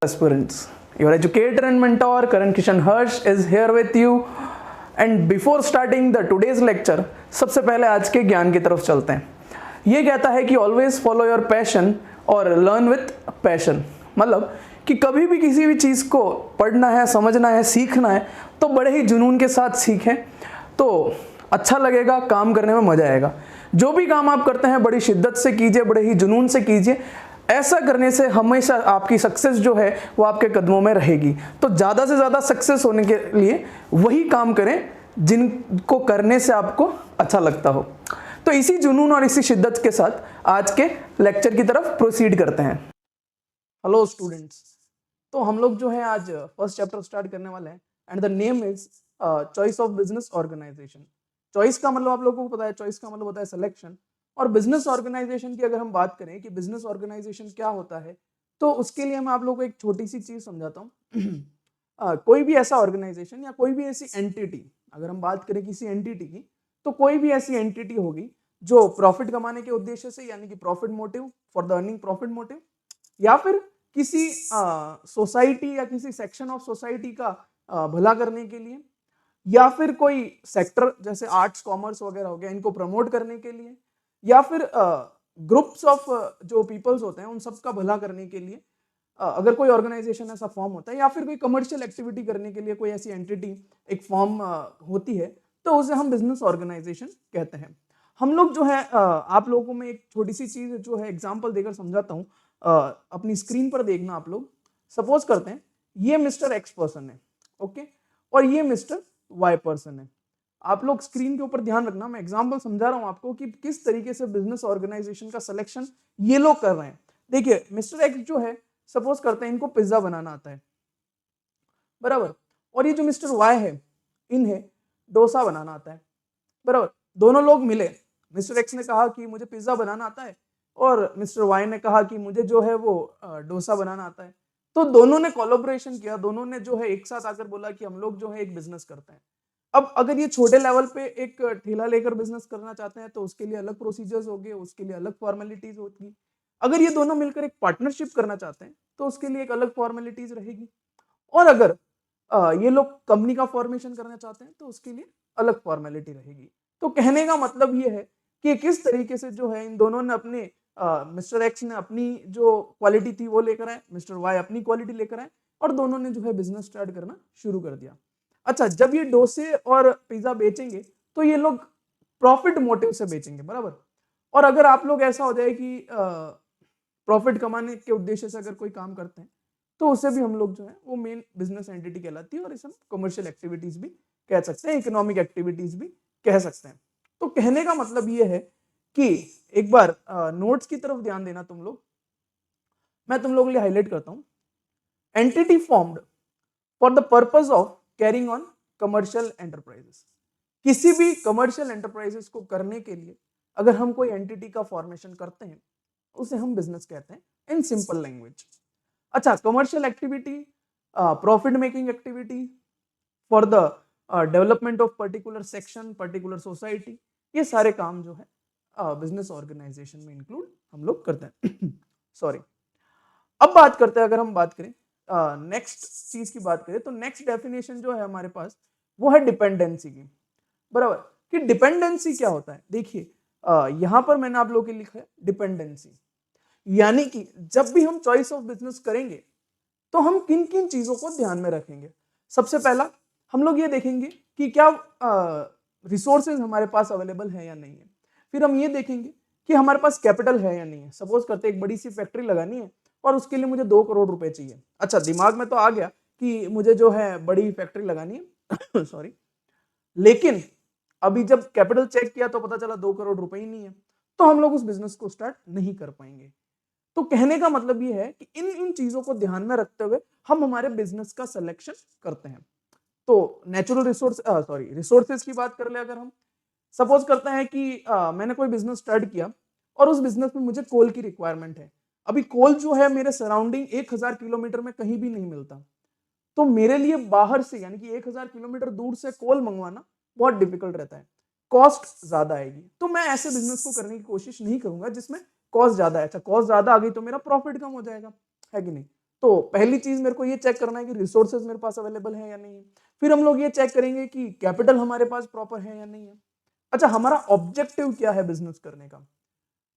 Aspirants. Your educator and mentor Karan Kishan Harsh is here with you. And before starting the today's lecture, सबसे पहले आज के ज्ञान की तरफ चलते हैं. ये कहता है कि always follow your passion और learn with passion. मतलब कि कभी भी किसी भी चीज़ को पढ़ना है, समझना है, सीखना है तो बड़े ही जुनून के साथ सीखें तो अच्छा लगेगा, काम करने में मजा आएगा. जो भी काम आप करते हैं बड़ी शिद्दत से कीजिए, बड़े ही जुनून से कीजिए. ऐसा करने से हमेशा आपकी सक्सेस जो है वो आपके कदमों में रहेगी. तो ज़्यादा से ज़्यादा सक्सेस होने के लिए वही काम करें जिनको करने से आपको अच्छा लगता हो. तो इसी जुनून और इसी शिद्दत के साथ आज के लेक्चर की तरफ प्रोसीड करते हैं. हेलो स्टूडेंट्स, तो हम लोग जो है आज फर्स्ट चैप्टर स्टार्ट करने वाले हैं and the name is choice of business organisation. Choice का मतलब आप लोगों को पता है, चॉइस का मतलब होता है सिलेक्शन. और बिजनेस ऑर्गेनाइजेशन की अगर हम बात करें कि बिजनेस ऑर्गेनाइजेशन क्या होता है तो उसके लिए मैं आप लोगों को एक छोटी सी चीज समझाता हूँ. कोई भी ऐसा ऑर्गेनाइजेशन या कोई भी ऐसी एंटिटी, अगर हम बात करें किसी एंटिटी की, तो कोई भी ऐसी एंटिटी होगी जो प्रॉफिट कमाने के उद्देश्य से, यानी कि profit motive, for the earning profit motive, या फिर किसी सोसाइटी या किसी सेक्शन ऑफ सोसाइटी का भला करने के लिए, या फिर कोई सेक्टर जैसे आर्ट्स कॉमर्स वगैरह हो गया इनको प्रमोट करने के लिए, या फिर ग्रुप्स ऑफ जो पीपल्स होते हैं उन सब का भला करने के लिए अगर कोई ऑर्गेनाइजेशन ऐसा फॉर्म होता है, या फिर कोई कमर्शियल एक्टिविटी करने के लिए कोई ऐसी एंटिटी एक फॉर्म होती है तो उसे हम बिजनेस ऑर्गेनाइजेशन कहते हैं. हम लोग जो है आप लोगों में एक छोटी सी चीज जो है एग्जांपल देकर समझाता हूँ. अपनी स्क्रीन पर देखना आप लोग. सपोज करते हैं ये मिस्टर एक्स पर्सन है, ओके, और ये मिस्टर वाई पर्सन है. आप लोग स्क्रीन के ऊपर ध्यान रखना, मैं एग्जांपल समझा रहा हूं आपको कि किस तरीके से बिजनेस ऑर्गेनाइजेशन का सिलेक्शन ये लोग कर रहे हैं. देखिए मिस्टर एक्स जो है, सपोज करते हैं इनको पिज्जा बनाना आता है, बराबर, और ये जो मिस्टर वाई है इन्हें डोसा बनाना आता है, बराबर. दोनों लोग मिले, मिस्टर एक्स ने कहा कि मुझे पिज्जा बनाना आता है और मिस्टर वाई ने कहा कि मुझे जो है वो डोसा बनाना आता है. तो दोनों ने कोलैबोरेशन किया, दोनों ने जो है एक साथ आकर बोला कि हम लोग जो है एक बिजनेस करते हैं. अब अगर ये छोटे लेवल पे एक ठेला लेकर बिजनेस करना चाहते हैं तो उसके लिए अलग प्रोसीजर्स होंगे, उसके लिए अलग फॉर्मेलिटीज होगी. अगर ये दोनों मिलकर एक पार्टनरशिप करना चाहते हैं तो उसके लिए एक अलग फॉर्मेलिटीज रहेगी. और अगर ये लोग कंपनी का फॉर्मेशन करना चाहते हैं तो उसके लिए अलग फॉर्मेलिटी रहेगी. तो कहने का मतलब ये है कि किस तरीके से जो है इन दोनों ने अपने मिस्टर एक्स ने अपनी जो क्वालिटी थी वो लेकर आए, मिस्टर वाई अपनी क्वालिटी लेकर आए और दोनों ने जो है बिजनेस स्टार्ट करना शुरू कर दिया. अच्छा, जब ये डोसे और पिज्जा बेचेंगे तो ये लोग प्रॉफिट मोटिव से बेचेंगे, बराबर. और अगर आप लोग ऐसा हो जाए कि प्रॉफिट कमाने के उद्देश्य से अगर कोई काम करते हैं तो उसे भी हम लोग जो है वो मेन बिजनेस एंटिटी कहलाती है और इसे हम कमर्शियल एक्टिविटीज भी कह सकते हैं, इकोनॉमिक एक्टिविटीज भी कह सकते हैं. तो कहने का मतलब ये है कि एक बार नोट्स की तरफ ध्यान देना तुम लोग. मैं तुम लोगों के लिए हाईलाइट करता हूं. Entity formed for the purpose of carrying on commercial enterprises. किसी भी कमर्शियल एंटरप्राइजेस को करने के लिए अगर हम कोई एंटिटी का फॉर्मेशन करते हैं उसे हम बिजनेस कहते हैं इन सिंपल लैंग्वेज. अच्छा, commercial activity, profit making activity for the development of particular section, particular society, ये सारे काम जो है बिजनेस ऑर्गेनाइजेशन में इंक्लूड हम लोग करते हैं. सॉरी. अब बात करते हैं, अगर हम बात करें नेक्स्ट चीज की बात करें तो नेक्स्ट डेफिनेशन जो है हमारे पास वो है डिपेंडेंसी की, बराबर. कि डिपेंडेंसी क्या होता है. देखिए यहां पर मैंने आप लोगों के लिखा है डिपेंडेंसी, यानी कि जब भी हम चॉइस ऑफ बिजनेस करेंगे तो हम किन किन चीजों को ध्यान में रखेंगे. सबसे पहला हम लोग ये देखेंगे कि क्या रिसोर्सेज हमारे पास अवेलेबल है या नहीं है. फिर हम ये देखेंगे कि हमारे पास कैपिटल है या नहीं है. सपोज करते एक बड़ी सी फैक्ट्री लगानी है और उसके लिए मुझे 2 करोड़ रुपए चाहिए. अच्छा, दिमाग में तो आ गया कि मुझे जो है बड़ी फैक्ट्री लगानी है सॉरी, लेकिन अभी जब कैपिटल चेक किया तो पता चला 2 करोड़ रुपए ही नहीं है, तो हम लोग उस बिजनेस को स्टार्ट नहीं कर पाएंगे. तो कहने का मतलब ये है कि इन इन चीजों को ध्यान में रखते हुए हम हमारे बिजनेस का सिलेक्शन करते हैं. तो नेचुरल रिसोर्सेज की बात कर ले, अगर हम सपोज करते हैं कि मैंने कोई बिजनेस स्टार्ट किया और उस बिजनेस में मुझे कोल की रिक्वायरमेंट है. अभी कोल जो है मेरे सराउंडिंग 1000 किलोमीटर में कहीं भी नहीं मिलता, तो मेरे लिए बाहर से यानी कि 1000 किलोमीटर दूर से कोल मंगवाना बहुत डिफिकल्ट रहता है, कॉस्ट ज्यादा आएगी. तो मैं ऐसे बिजनेस को करने की कोशिश नहीं करूंगा जिसमें कॉस्ट ज्यादा है. अच्छा, कॉस्ट ज्यादा आ गई तो मेरा प्रॉफिट कम हो जाएगा, है कि नहीं. तो पहली चीज मेरे को ये चेक करना है कि रिसोर्सेज मेरे पास अवेलेबल है या नहीं है। फिर हम लोग ये चेक करेंगे कि कैपिटल हमारे पास प्रॉपर है या नहीं है। अच्छा, हमारा ऑब्जेक्टिव क्या है बिजनेस करने का।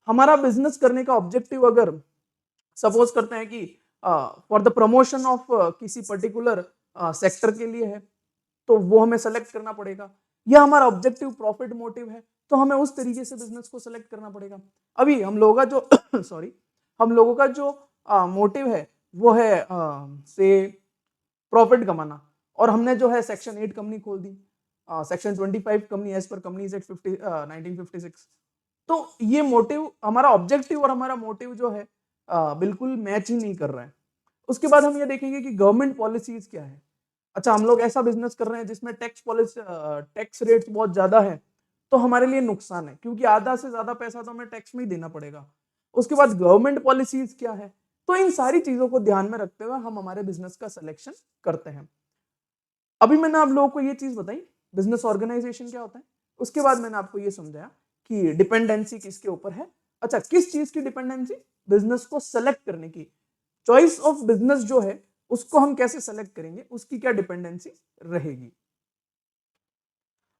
हमारा बिजनेस करने का ऑब्जेक्टिव अगर सपोज करते हैं कि फॉर द प्रमोशन ऑफ किसी पर्टिकुलर सेक्टर के लिए है, तो वो हमें सेलेक्ट करना पड़ेगा। या हमारा ऑब्जेक्टिव प्रॉफिट मोटिव है, तो हमें उस तरीके से बिजनेस को सेलेक्ट करना पड़ेगा। अभी हम लोगों का जो सॉरी, हम लोगों का जो मोटिव है वो है से प्रॉफिट कमाना, और हमने जो है सेक्शन 8 कंपनी खोल दी, section 25 company as per companies act 1956। तो ये मोटिव, हमारा ऑब्जेक्टिव और हमारा मोटिव जो है बिल्कुल मैच ही नहीं कर रहा है। उसके बाद हम ये देखेंगे कि गवर्नमेंट पॉलिसीज क्या है। अच्छा, हम लोग ऐसा बिजनेस कर रहे हैं जिसमें टैक्स पॉलिसी, टैक्स रेट्स बहुत ज्यादा है, तो हमारे लिए नुकसान है, क्योंकि आधा से ज्यादा पैसा तो हमें टैक्स में ही देना पड़ेगा। उसके बाद गवर्नमेंट पॉलिसीज क्या है। तो इन सारी चीजों को ध्यान में रखते हुए हम हमारे बिजनेस का सिलेक्शन करते हैं। अभी मैंने आप लोगों को ये चीज बताई बिजनेस ऑर्गेनाइजेशन क्या होता है। उसके बाद मैंने आपको ये समझाया कि डिपेंडेंसी किसके ऊपर है। अच्छा, किस चीज की डिपेंडेंसी, बिजनेस को सेलेक्ट करने की, चॉइस ऑफ बिजनेस जो है उसको हम कैसे सेलेक्ट करेंगे, उसकी क्या डिपेंडेंसी रहेगी।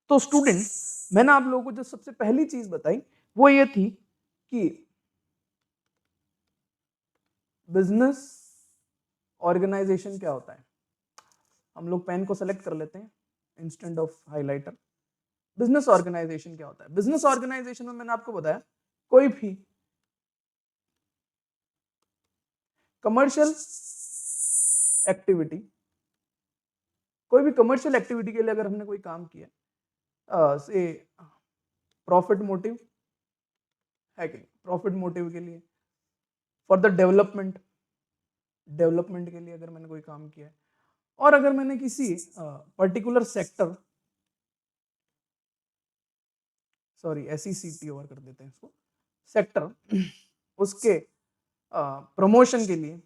तो स्टूडेंट, मैंने आप लोगों को जो सबसे पहली चीज बताई वो ये थी कि बिजनेस ऑर्गेनाइजेशन क्या होता है। हम लोग पेन को सेलेक्ट कर लेते हैं instant of highlighter. Business organisation क्या होता है। बिजनेस ऑर्गेनाइजेशन में मैंने आपको बताया कोई भी कमर्शियल एक्टिविटी, कोई भी कमर्शियल एक्टिविटी के लिए अगर हमने कोई काम किया, से प्रॉफिट मोटिव है कि प्रॉफिट मोटिव के लिए, फॉर द डेवलपमेंट, डेवलपमेंट के लिए अगर मैंने कोई काम किया है, और अगर मैंने किसी particular sector, sorry SECT over कर देते हैं इसको, सेक्टर, उसके प्रमोशन के लिए,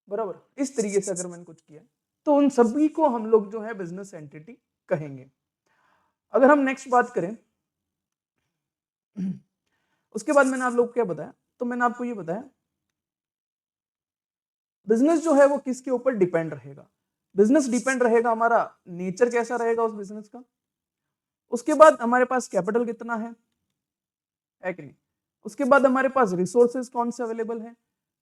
बराबर इस तरीके से अगर मैंने कुछ किया तो उन सभी को हम लोग जो है बिजनेस एंटिटी कहेंगे। अगर हम नेक्स्ट बात करें, उसके बाद मैंने आप लोग को क्या बताया, तो मैंने आपको ये बताया बिजनेस जो है वो किसके ऊपर डिपेंड रहेगा। बिजनेस डिपेंड रहेगा हमारा नेचर कैसा रहेगा उस बिजनेस का। उसके बाद हमारे पास कैपिटल कितना है कि नहीं। उसके बाद हमारे पास रिसोर्सेज कौन से अवेलेबल है,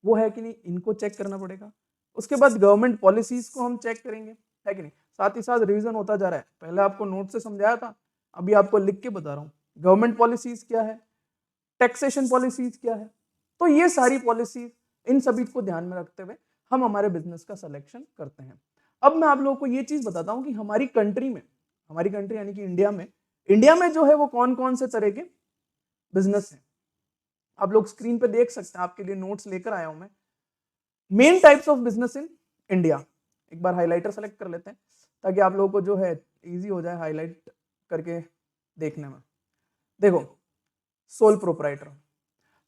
वो है कि नहीं, इनको चेक करना पड़ेगा। उसके बाद गवर्नमेंट पॉलिसीज को हम चेक करेंगे, है कि नहीं। साथ ही साथ रिवीजन होता जा रहा है, पहले आपको नोट से समझाया था, अभी आपको लिख के बता रहा हूँ। गवर्नमेंट पॉलिसीज क्या है, टैक्सेशन पॉलिसीज क्या है। तो ये सारी पॉलिसीज, इन सभी को ध्यान में रखते हुए हम हमारे बिजनेस का सिलेक्शन करते हैं। अब मैं आप लोगों को ये चीज बताता हूँ कि हमारी कंट्री में, हमारी कंट्री यानी कि इंडिया में जो है वो कौन कौन से तरह के बिजनेस है। आप लोग स्क्रीन पे देख सकते हैं, आपके लिए नोट्स लेकर आया हूं मैं। Main types of business in India, एक बार हाइलाइटर सेलेक्ट कर लेते हैं ताकि आप लोगों को जो है इजी हो जाए हाईलाइट करके देखने में। देखो, सोल प्रोपराइटर,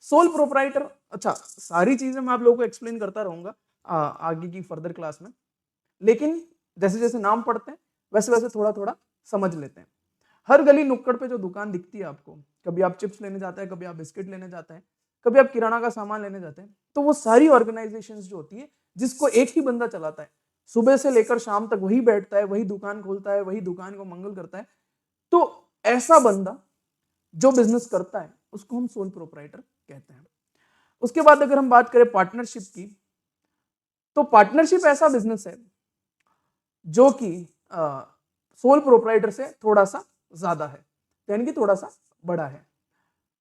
सोल प्रोपराइटर। अच्छा, सारी चीजें मैं आप लोगों को एक्सप्लेन करता रहूंगा आगे की फर्दर क्लास में, लेकिन जैसे जैसे नाम पढ़ते हैं वैसे वैसे थोड़ा थोड़ा समझ लेते हैं। हर गली नुक्कड़ पे जो दुकान दिखती है आपको, कभी आप चिप्स लेने जाते हैं, कभी आप बिस्किट लेने जाते हैं, कभी आप किराना का सामान लेने जाते हैं, तो वो सारी ऑर्गेनाइजेशंस जो होती है जिसको एक ही बंदा चलाता है, सुबह से लेकर शाम तक वही बैठता है, वही दुकान खोलता है, वही दुकान को मंगल करता है। तो ऐसा बंदा जो बिजनेस करता है उसको हम सोल प्रोपराइटर कहते हैं। उसके बाद अगर हम बात करें पार्टनरशिप की, तो पार्टनरशिप ऐसा बिजनेस है जो कि सोल प्रोपराइटर से थोड़ा सा ज्यादा है, यानी कि थोड़ा सा बड़ा है।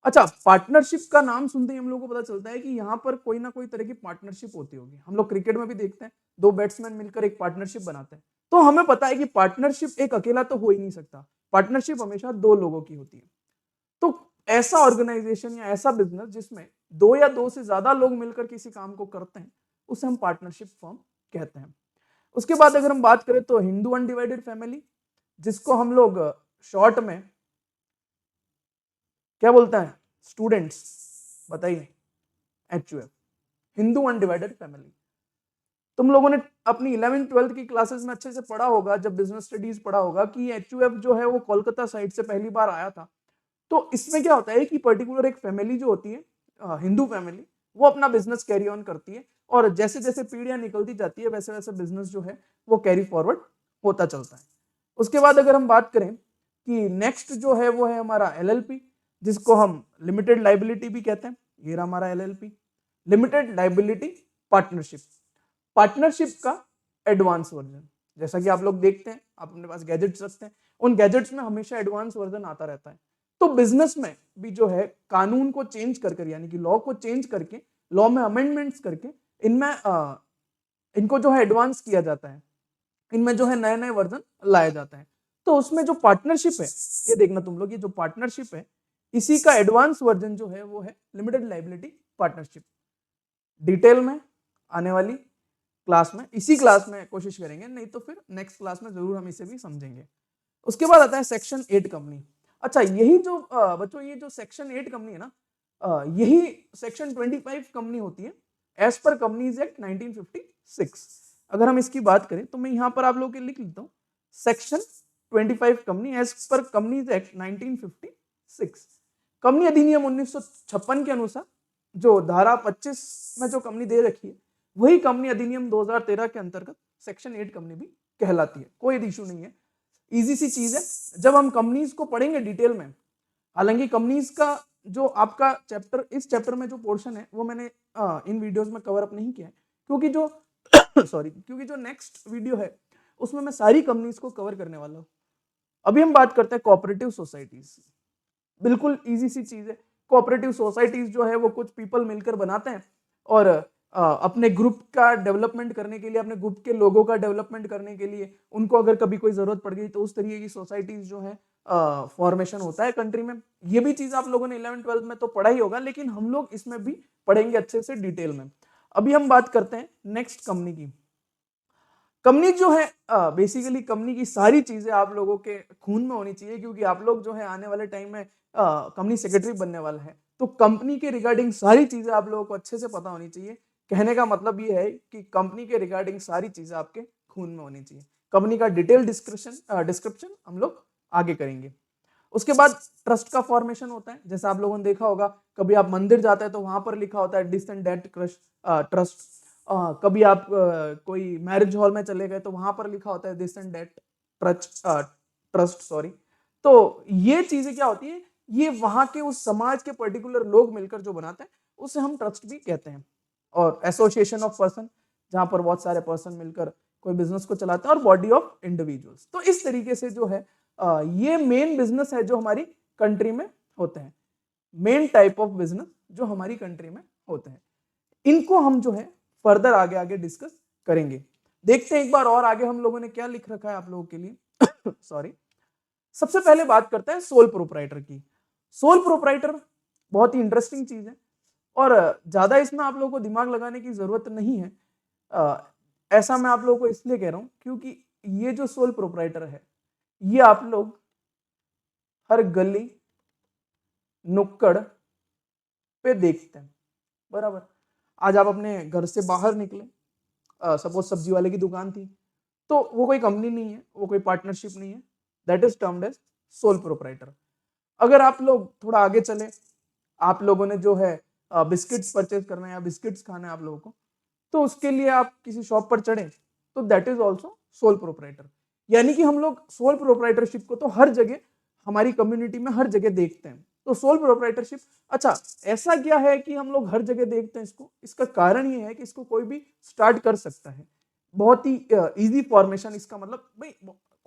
अच्छा, पार्टनरशिप का नाम सुनते ही हम लोगों को पता चलता है कि यहाँ पर कोई ना कोई तरह की पार्टनरशिप होती होगी। हम लोग क्रिकेट में भी देखते हैं, दो बैट्समैन मिलकर एक पार्टनरशिप बनाते हैं, तो हमें पता है कि पार्टनरशिप एक अकेला तो हो ही नहीं सकता, पार्टनरशिप हमेशा दो लोगों की होती है। तो ऐसा ऑर्गेनाइजेशन या ऐसा बिजनेस जिसमें दो या दो से ज्यादा लोग मिलकर किसी काम को करते हैं, उसे हम पार्टनरशिप फर्म कहते हैं। उसके बाद अगर हम बात करें तो हिंदू अनडिवाइडेड फैमिली, जिसको हम लोग शॉर्ट में क्या बोलते हैं स्टूडेंट्स, बताइए, HUF, हिंदू अनडिवाइडेड फैमिली। तुम लोगों ने अपनी 11th 12th की क्लासेस में अच्छे से पढ़ा होगा, जब बिजनेस स्टडीज पढ़ा होगा कि HUF जो है वो कोलकाता साइड से पहली बार आया था। तो इसमें क्या होता है कि पर्टिकुलर एक फैमिली जो होती है, हिंदू फैमिली, वो अपना बिजनेस कैरी ऑन करती है, और जैसे जैसे पीढ़ियां निकलती जाती है वैसे वैसे बिजनेस जो है वो कैरी फॉरवर्ड होता चलता है। उसके बाद अगर हम बात करें कि नेक्स्ट जो है वो है हमारा एलएलपी, जिसको हम लिमिटेड लाइबिलिटी भी कहते हैं। ये रहा हमारा LLP, limited liability partnership. Partnership का एडवांस वर्जन, जैसा कि आप लोग देखते हैं, आप अपने पास गैजेट्स रखते हैं, उन गैजेट्स में हमेशा एडवांस वर्जन आता रहता है। तो बिजनेस में भी जो है कानून को चेंज कर यानी कि लॉ को चेंज करके, लॉ में अमेंडमेंट्स करके इनमें इनको जो है एडवांस किया जाता है, इनमें जो है नए नए वर्जन लाया जाता है। तो उसमें जो पार्टनरशिप है, ये देखना तुम लोग, ये जो पार्टनरशिप है इसी का एडवांस वर्जन जो है वो है लिमिटेड लाइबिलिटी पार्टनरशिप। डिटेल में आने वाली क्लास में, इसी क्लास में कोशिश करेंगे, नहीं तो फिर नेक्स्ट क्लास में जरूर हम इसे भी समझेंगे। उसके बाद आता है सेक्शन 8 कंपनी। अच्छा, यही जो बच्चों ये जो सेक्शन 8 कंपनी है ना, यही सेक्शन 25 कंपनी होती है एज पर कंपनीज एक्ट 1956। अगर हम इसकी बात करें तो मैं यहाँ पर आप लोगों के लिख लेता हूँ section 25 company as per companies act 1956। Company अधिनियम 1956 के अनुसार जो धारा 25 में जो कंपनी दे रखी है, वही कंपनी अधिनियम 2013 के अंतर्गत सेक्शन 8 कंपनी भी कहलाती है। कोई इशू नहीं है, इजी सी चीज है। जब हम कंपनीज को पढ़ेंगे डिटेल में, हालांकि कंपनीज का जो आपका चैप्टर, इस चैप्टर में जो पोर्शन है वो मैंने इन वीडियोस में कवर अप नहीं किया है, क्योंकि जो क्योंकि जो नेक्स्ट वीडियो है उसमें मैं सारी कंपनीज को कवर करने वाला हूँ। अभी हम बात करते हैं कोऑपरेटिव सोसाइटीज। बिल्कुल इजी सी चीज है। कोऑपरेटिव सोसाइटीज जो है वो कुछ पीपल मिलकर बनाते हैं, और अपने ग्रुप का डेवलपमेंट करने के लिए, अपने ग्रुप के लोगों का डेवलपमेंट करने के लिए, उनको अगर कभी कोई जरूरत पड़ गई तो उस तरीके की सोसाइटीज जो है फॉर्मेशन होता है कंट्री में। ये भी चीज आप लोगों ने 11th-12th में तो पढ़ा ही होगा, लेकिन हम लोग इसमें भी पढ़ेंगे अच्छे से डिटेल में। अभी हम बात करते हैं नेक्स्ट कंपनी की। कंपनी जो है बेसिकली कंपनी की सारी चीजें आप लोगों के खून में होनी चाहिए, क्योंकि आप लोग जो है आने वाले टाइम में कंपनी सेक्रेटरी बनने वाला है। तो कंपनी के रिगार्डिंग सारी चीजें आप लोगों को अच्छे से पता होनी चाहिए। कहने का मतलब ये है कि कंपनी के रिगार्डिंग सारी चीजें आपके खून में होनी चाहिए। कंपनी का डिटेल डिस्क्रिप्शन हम लोग आगे करेंगे। उसके बाद ट्रस्ट का फॉर्मेशन होता है। जैसा आप लोगों ने देखा होगा, कभी आप मंदिर जाते हैं तो वहां पर लिखा होता है दिस एंड दैट ट्रस्ट। कभी आप कोई मैरिज हॉल में चले गए तो वहां पर लिखा होता है this and that trust sorry. तो ये चीजें क्या होती है, ये वहां के उस समाज के पर्टिकुलर लोग मिलकर जो बनाते हैं उसे हम ट्रस्ट भी कहते हैं। और एसोसिएशन ऑफ पर्सन, जहां पर बहुत सारे पर्सन मिलकर कोई बिजनेस को चलाते हैं, और बॉडी ऑफ इंडिविजुअल्स। तो इस तरीके से जो है ये मेन बिजनेस है जो हमारी कंट्री में होते हैं, मेन टाइप ऑफ बिजनेस जो हमारी कंट्री में होते हैं। इनको हम जो है फर्दर आगे आगे डिस्कस करेंगे। देखते हैं एक बार और आगे हम लोगों ने क्या लिख रखा है आप लोगों के लिए सॉरी। सबसे पहले बात करते हैं सोल प्रोप्राइटर की। सोल प्रोप्राइटर बहुत ही इंटरेस्टिंग चीज है, और ज्यादा इसमें आप लोगों को दिमाग लगाने की जरूरत नहीं है। ऐसा मैं आप लोगों को इसलिए कह रहा हूं क्योंकि ये जो सोल प्रोप्राइटर है, ये आप लोग हर गली नुक्कड़ पे देखते हैं, बराबर। आज आप अपने घर से बाहर निकले, सपोज सब्जी वाले की दुकान थी, तो वो कोई कंपनी नहीं है, वो कोई पार्टनरशिप नहीं है, that is termed as sole proprietor. अगर आप लोग थोड़ा आगे चले, आप लोगों ने जो है बिस्किट्स परचेज करना है या बिस्किट्स खाना है आप लोगों को, तो उसके लिए आप किसी शॉप पर चढ़े तो that is also sole proprietor. यानी कि हम लोग सोल प्रोप्राइटरशिप को तो हर जगह हमारी कम्युनिटी में हर जगह देखते हैं। तो सोल प्रोप्राइटरशिप, अच्छा ऐसा क्या है कि हम लोग हर जगह देखते हैं इसको? इसका कारण ये है कि इसको कोई भी स्टार्ट कर सकता है, बहुत ही इजी फॉर्मेशन। इसका मतलब भाई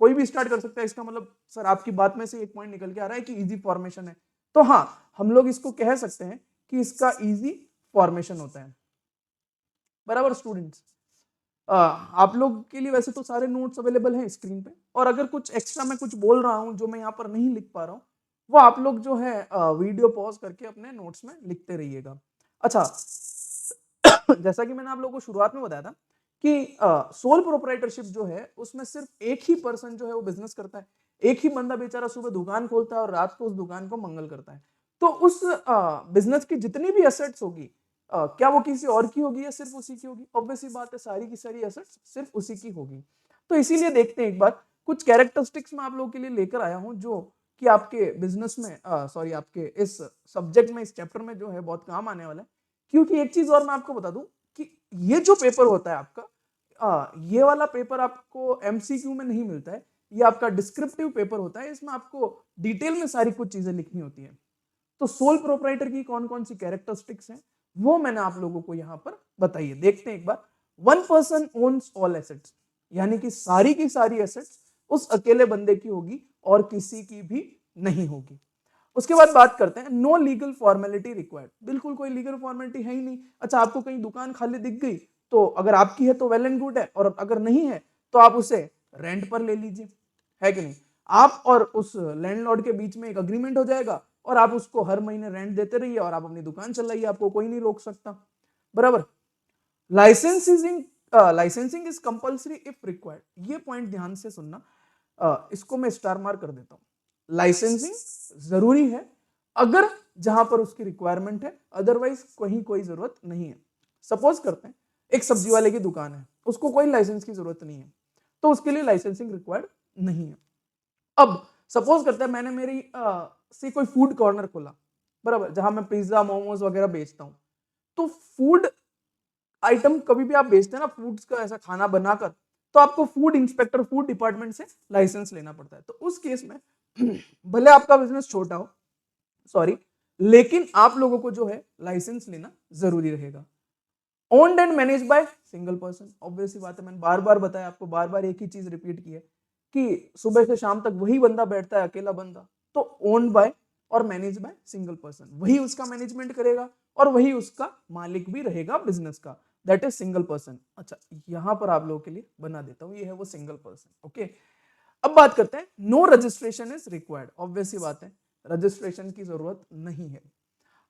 कोई भी स्टार्ट कर सकता है, इसका मतलब सर आपकी बात में से एक पॉइंट निकल के आ रहा है कि इजी फॉर्मेशन है। तो हाँ, हम लोग इसको कह सकते हैं कि इसका इजी फॉर्मेशन होता है, बराबर स्टूडेंट्स। आप लोग के लिए वैसे तो सारे नोट्स अवेलेबल हैं स्क्रीन पे, और अगर कुछ एक्स्ट्रा मैं कुछ बोल रहा हूं जो मैं यहाँ पर नहीं लिख पा रहा हूँ, वो आप लोग जो है वीडियो पॉज करके अपने नोट्स में लिखते रहिएगा। अच्छा जैसा कि मैंने आप लोगों को शुरुआत में बताया था कि सोल प्रोप्राइटरशिप जो है उसमें सिर्फ एक ही पर्सन जो है वो बिजनेस करता है। एक ही बंदा बेचारा सुबह दुकान खोलता है और रात को उस दुकान को मंगल करता है। तो उस बिजनेस की जितनी भी एसेट्स होगी, क्या वो किसी और की होगी या सिर्फ उसी की होगी? ऑब्वियस सी बात है, सारी की सारी एसेट्स सिर्फ उसी की होगी। तो इसीलिए देखते हैं एक बार कुछ कैरेक्टरिस्टिक्स मैं आप लोगों के लिए लेकर आया हूं जो कि आपके बिजनेस में, सॉरी आपके इस सब्जेक्ट में, इस चैप्टर में जो है बहुत काम आने वाला है। क्योंकि एक चीज और मैं आपको बता दूं कि ये जो पेपर होता है आपका, ये वाला पेपर आपको एमसीक्यू में नहीं मिलता है, ये आपका डिस्क्रिप्टिव पेपर होता है, इसमें आपको डिटेल में सारी कुछ चीजें लिखनी होती है। तो सोल प्रोप्राइटर की कौन कौन सी कैरेक्टरिस्टिक्स हैं वो मैंने आप लोगों को यहाँ पर बताई है। देखते हैं एक बार। One person owns all assets, यानी कि सारी की सारी एसेट्स उस अकेले बंदे की होगी और किसी की भी नहीं होगी। उसके बाद बात करते हैं नो लीगल फॉर्मेलिटी रिक्वायर्ड, बिल्कुल कोई लीगल फॉर्मेलिटी है ही नहीं। अच्छा, आपको कहीं दुकान खाली दिख गई तो अगर आपकी है तो वेल एंड गुड है, और अगर नहीं है तो आप उसे रेंट पर ले लीजिए, है कि नहीं। आप और उस लैंडलॉर्ड के बीच में एक अग्रीमेंट हो जाएगा और आप उसको हर महीने रेंट देते रहिए और आप अपनी दुकान चलाइए, आपको कोई नहीं रोक सकता, बराबर। Licensing is compulsory if required, ये पॉइंट ध्यान से सुनना, इसको मैं स्टार मार्क कर देता हूं। लाइसेंसिंग जरूरी है अगर जहां पर उसकी रिक्वायरमेंट है, अदरवाइज कहीं कोई जरूरत नहीं है। सपोज करते हैं एक सब्जी वाले की दुकान है, उसको कोई लाइसेंस की जरूरत नहीं है, तो उसके लिए लाइसेंसिंग रिक्वायर्ड नहीं है। अब सपोज करते हैं मैंने मेरी से कोई फूड कॉर्नर खोला, बराबर, जहां मैं पिज्जा मोमोज वगैरह बेचता हूं। तो फूड आइटम कभी भी आप बेचते हैं ना, फूड्स का ऐसा खाना बनाकर, तो आपको फूड इंस्पेक्टर, फूड डिपार्टमेंट से लाइसेंस लेना पड़ता है। तो उस केस में भले आपका बिजनेस छोटा हो, सॉरी, लेकिन आप लोगों को जो है लाइसेंस लेना जरूरी रहेगा। Owned and manage by single person, obvious सी बात है, मैंने बार बार बताया आपको, बार बार एक ही चीज रिपीट की है कि सुबह से शाम तक वही बंदा बैठता है, अकेला बंदा। तो ओन्ड बाय और मैनेज बाय सिंगल पर्सन, वही उसका मैनेजमेंट करेगा और वही उसका मालिक भी रहेगा बिजनेस का, दैट इज सिंगल पर्सन। अच्छा, यहां पर आप लोगों के लिए बना देता हूं, ये है वो सिंगल पर्सन, ओके। अब बात करते हैं no registration is required, obvious सी बात है, रजिस्ट्रेशन की जरूरत नहीं है।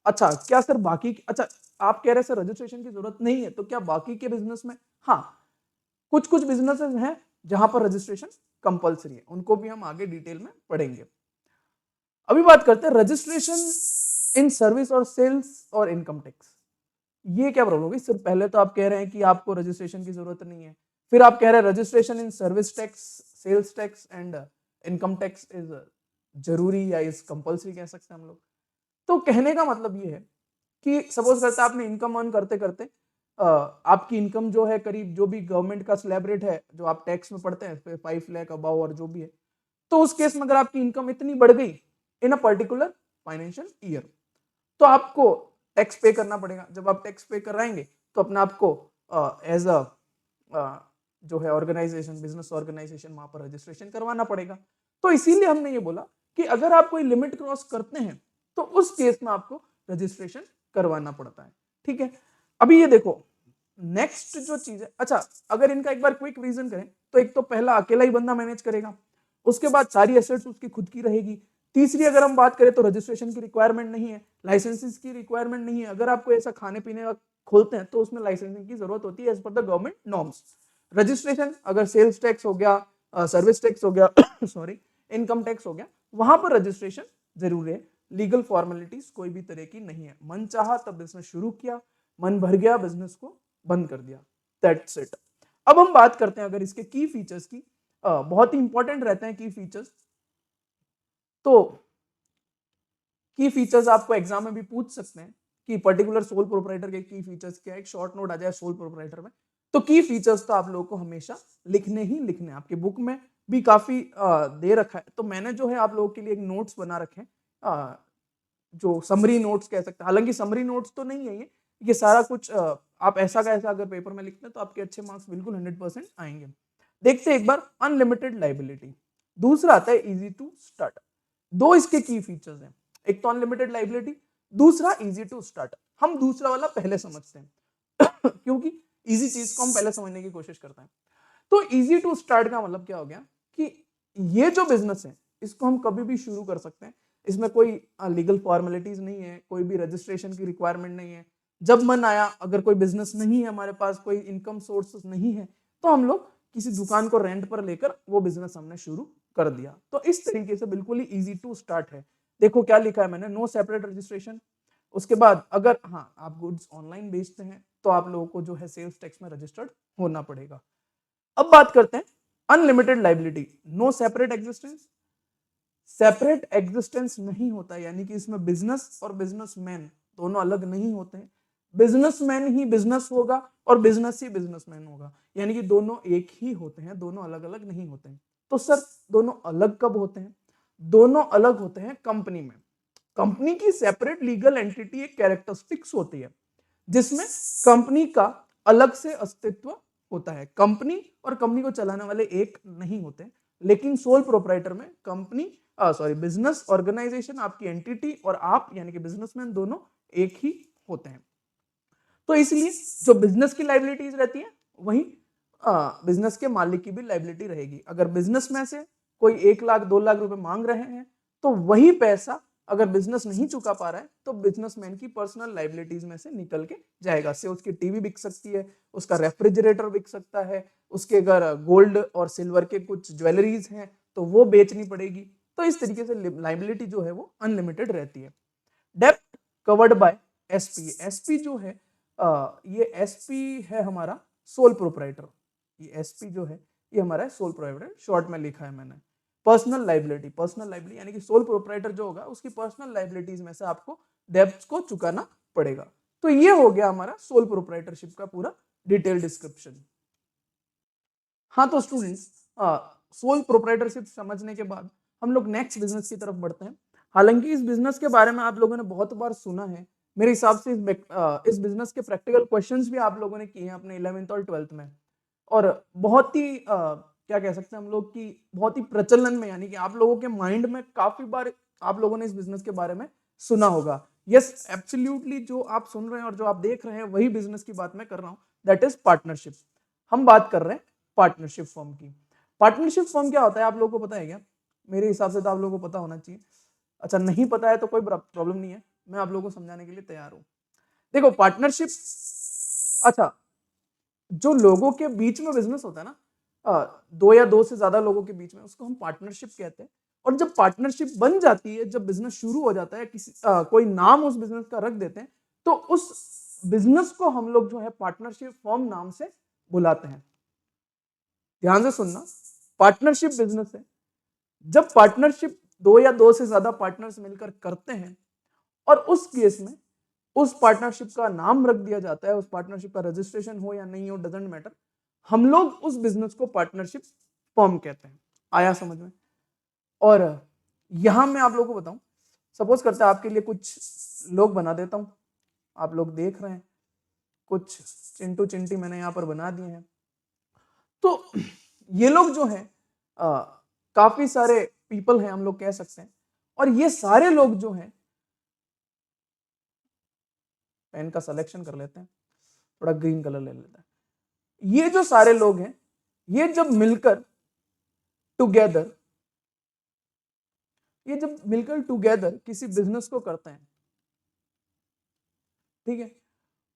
अच्छा, क्या सर बाकी, अच्छा आप कह रहे हैं सर रजिस्ट्रेशन की जरूरत नहीं है, तो क्या बाकी के बिजनेस में? हाँ, कुछ कुछ बिजनेसेस हैं जहां पर रजिस्ट्रेशन कंपलसरी है, उनको भी हम आगे डिटेल में पढ़ेंगे। अभी बात करते हैं रजिस्ट्रेशन इन सर्विस और सेल्स और इनकम टैक्स। ये क्या प्रॉब्लम होगी? सिर्फ पहले तो आप कह रहे हैं कि आपको रजिस्ट्रेशन की जरूरत नहीं है, फिर आप कह रहे हैं registration in service tax, sales tax and income tax is जरूरी या इज कंपलसरी कह सकते हैं हम लोग। तो कहने का मतलब ये है कि सपोज करते हैं आपने इनकम अर्न करते करते आपकी इनकम जो है करीब, जो भी गवर्नमेंट का स्लैब रेट है जो आप टैक्स में पढ़ते हैं 5 लाख अबाव और जो भी है, तो उस केस में अगर आपकी इनकम इतनी बढ़ गई इन अ पर्टिकुलर फाइनेंशियल ईयर, तो आपको टैक्स पे करना पड़ेगा। जब आप टैक्स पे कराएंगे तो अपने आपको एज अ जो है ऑर्गेनाइजेशन, बिजनेस ऑर्गेनाइजेशन, वहां पर रजिस्ट्रेशन करवाना पड़ेगा। तो इसीलिए हमने ये बोला कि अगर आप कोई लिमिट क्रॉस करते हैं तो उस केस में आपको रजिस्ट्रेशन करवाना पड़ता है, ठीक है। अभी ये देखो नेक्स्ट जो चीज है, अच्छा अगर इनका एक बार क्विक रीजन करें तो एक तो पहला अकेला ही बंदा मैनेज करेगा, उसके बाद सारी एसेट्स उसकी खुद की रहेगी। तीसरी अगर हम बात करें तो रजिस्ट्रेशन की रिक्वायरमेंट नहीं है, लाइसेंसेस की रिक्वायरमेंट नहीं है। अगर आप कोई ऐसा खाने पीने का खोलते हैं तो उसमें लाइसेंसिंग की जरूरत होती है as per the government norms. Registration अगर सेल्स टैक्स हो गया, सर्विस टैक्स हो गया सॉरी, इनकम टैक्स हो गया, वहां पर रजिस्ट्रेशन जरूर है। लीगल फॉर्मेलिटीज कोई भी तरह की नहीं है, मन चाहा तब बिजनेस शुरू किया, मन भर गया बिजनेस को बंद कर दिया, दैट्स इट। अब हम बात करते हैं अगर इसके की फीचर्स की, बहुत ही इंपॉर्टेंट रहते हैं की फीचर्स। तो की फीचर्स आपको एग्जाम में भी पूछ सकते हैं कि पर्टिकुलर सोल प्रोप्राइटर के की फीचर्स क्या है, एक शॉर्ट नोट आ जाए सोल प्रोप्राइटर में। तो की फीचर्स तो आप लोगों को हमेशा लिखने ही लिखने, आपके बुक में भी काफी दे रखा है, तो मैंने जो है आप लोगों के लिए एक नोट्स बना रखे हैं, जो समरी नोट्स कह सकते हैं। हालांकि समरी नोट्स तो नहीं है ये सारा कुछ आप ऐसा का ऐसा अगर पेपर में लिखते हैं तो आपके अच्छे मार्क्स बिल्कुल 100% आएंगे। देखते हैं एक बार अनलिमिटेड लाइबिलिटी, दूसरा आता है इजी टू स्टार्ट। दो इसके की फीचर्स हैं, एक तो अनलिमिटेड लाइबिलिटी, दूसरा इजी टू स्टार्ट। हम दूसरा वाला पहले समझते हैं क्योंकि इजी चीज को हम पहले समझने की कोशिश करते हैं। तो इजी टू स्टार्ट का मतलब क्या हो गया कि ये जो बिजनेस है इसको हम कभी भी शुरू कर सकते हैं, इसमें कोई लीगल फॉर्मेलिटीज नहीं है, कोई भी रजिस्ट्रेशन की रिक्वायरमेंट नहीं है। जब मन आया, अगर कोई बिजनेस नहीं है हमारे पास, कोई इनकम सोर्सेस नहीं है, तो हम लोग किसी दुकान को रेंट पर लेकर वो बिजनेस हमने शुरू कर दिया। तो इस तरीके से बिल्कुल ही इजी टू स्टार्ट है। देखो क्या लिखा है मैंने, नो सेपरेट रजिस्ट्रेशन। उसके बाद अगर हाँ आप गुड्स ऑनलाइन बेचते हैं तो आप लोगों को जो है सेल्स टैक्स में रजिस्टर्ड होना पड़ेगा। अब बात करते हैं unlimited liability, no separate existence. Separate existence नहीं होता, यानी कि इसमें बिजनेस और बिजनेसमैन दोनों अलग नहीं होते हैं। बिजनेसमैन ही बिजनेस होगा और बिजनेस ही बिजनेसमैन होगा, यानी कि दोनों एक ही होते हैं, दोनों अलग अलग नहीं होते हैं। तो सर दोनों अलग कब होते हैं? दोनों अलग होते हैं कंपनी में। कंपनी की सेपरेट लीगल एंटिटी एक कैरेक्टरिस्टिक्स होती है जिसमें कंपनी का अलग से अस्तित्व होता है। कंपनी और कंपनी को चलाने वाले एक नहीं होते, लेकिन सोल प्रोप्राइटर में कंपनी बिजनेस ऑर्गेनाइजेशन आपकी एंटिटी और आप यानी कि बिजनेसमैन दोनों एक ही होते हैं। तो इसलिए जो बिजनेस की लाइबिलिटीज रहती है वही बिजनेस के मालिक की भी लाइबिलिटी रहेगी। अगर बिजनेस में से कोई 1 लाख 2 लाख रुपए मांग रहे हैं तो वही पैसा अगर बिजनेस नहीं चुका पा रहा है तो बिजनेसमैन की पर्सनल लाइबिलिटीज में से निकल के जाएगा। से उसकी टीवी बिक सकती है, उसका रेफ्रिजरेटर बिक सकता है, उसके अगर गोल्ड और सिल्वर के कुछ ज्वेलरीज हैं तो वो बेचनी पड़ेगी। तो इस तरीके से लाइबिलिटी जो है वो अनलिमिटेड रहती है। डेप्ट कवर्ड बाय एसपी। एसपी जो है ये एसपी है हमारा सोल प्रोप्राइटर। ये एसपी जो है ये हमारा सोल प्रोप्राइटर, शॉर्ट में लिखा है मैंने। पर्सनल लाइबिलिटी, पर्सनल लाइबिलिटी यानी कि सोल प्रोप्राइटर जो होगा उसकी पर्सनल लाइबिलिटीज में से आपको डेब्ट्स को चुकाना पड़ेगा। तो ये हो गया हमारा सोल प्रोप्राइटरशिप का पूरा डिटेल डिस्क्रिप्शन। हाँ तो स्टूडेंट्स, सोल प्रोप्राइटरशिप समझने के बाद हम लोग नेक्स्ट बिजनेस की तरफ बढ़ते हैं। हालांकि इस बिजनेस के बारे में आप लोगों ने बहुत बार सुना है, मेरे हिसाब से इस बिजनेस के प्रैक्टिकल क्वेश्चंस भी आप लोगों ने किए हैं अपने 11th और 12th में, और बहुत ही क्या कह सकते हैं हम लोग की बहुत ही प्रचलन में, यानी कि आप लोगों के माइंड में काफी बार आप लोगों ने इस बिजनेस के बारे में सुना होगा। यस एब्सोल्युटली, जो आप सुन रहे हैं और जो आप देख रहे हैं वही बिजनेस की बात मैं कर रहा हूँ, दैट इज पार्टनरशिप। हम बात कर रहे हैं पार्टनरशिप फर्म की। पार्टनरशिप फर्म क्या होता है आप लोगों को पता है क्या? मेरे हिसाब से तो आप लोगों को पता होना चाहिए। अच्छा नहीं पता है तो कोई प्रॉब्लम नहीं है, मैं आप लोगों को समझाने के लिए तैयार हूं। देखो पार्टनरशिप, अच्छा जो लोगों के बीच में बिजनेस होता है ना, दो या दो से ज्यादा लोगों के बीच में, उसको हम पार्टनरशिप कहते हैं। और जब पार्टनरशिप बन जाती है, जब बिजनेस शुरू हो जाता है, किसी कोई नाम उस बिजनेस का रख देते हैं, तो उस बिजनेस को हम लोग जो है पार्टनरशिप फर्म नाम से बुलाते हैं। ध्यान से सुनना, पार्टनरशिप बिजनेस है। जब पार्टनरशिप दो या दो से ज्यादा पार्टनर्स मिलकर करते हैं और उस केस में उस पार्टनरशिप का नाम रख दिया जाता है, उस पार्टनरशिप का रजिस्ट्रेशन हो या नहीं हो डजंट मैटर, हम लोग उस बिजनेस को पार्टनरशिप फर्म कहते हैं। आया समझ में? और यहां मैं आप लोगों को बताऊं, सपोज करते हैं आपके लिए कुछ लोग बना देता हूं, आप लोग देख रहे हैं कुछ चिंटू चिंटी मैंने यहां पर बना दिए हैं। तो ये लोग जो है काफी सारे पीपल हैं हम लोग कह सकते हैं, और ये सारे लोग जो हैं, पेन का सिलेक्शन कर लेते हैं, थोड़ा ग्रीन कलर ले लेते हैं। ये जो सारे लोग हैं ये जब मिलकर टुगेदर, ये जब मिलकर टुगेदर किसी बिजनेस को करते हैं, ठीक है,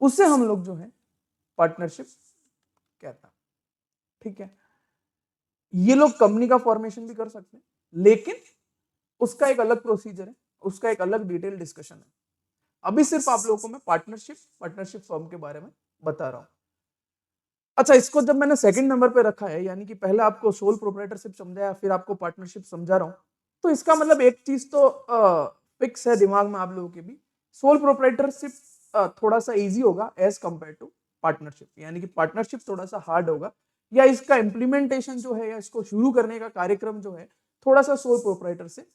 उसे हम लोग जो है पार्टनरशिप कहते हैं। ठीक है, ये लोग कंपनी का फॉर्मेशन भी कर सकते हैं, लेकिन उसका एक अलग प्रोसीजर है, उसका एक अलग डिटेल डिस्कशन है। अभी सिर्फ आप लोगों को मैं पार्टनरशिप फर्म के बारे में बता रहा हूं। अच्छा, इसको जब मैंने सेकंड नंबर पे रखा है, यानी कि पहले आपको सोल प्रोप्राइटरशिप समझाया, फिर आपको पार्टनरशिप समझा रहा हूं, तो इसका मतलब एक चीज तो फिक्स है दिमाग में आप लोगों के भी, सोल प्रोप्राइटरशिप थोड़ा सा इजी होगा एज कंपेयर टू पार्टनरशिप, यानी कि पार्टनरशिप थोड़ा सा हार्ड होगा, या इसका इंप्लीमेंटेशन जो है या इसको शुरू करने का कार्यक्रम जो है थोड़ा सा सोल प्रोप्राइटर से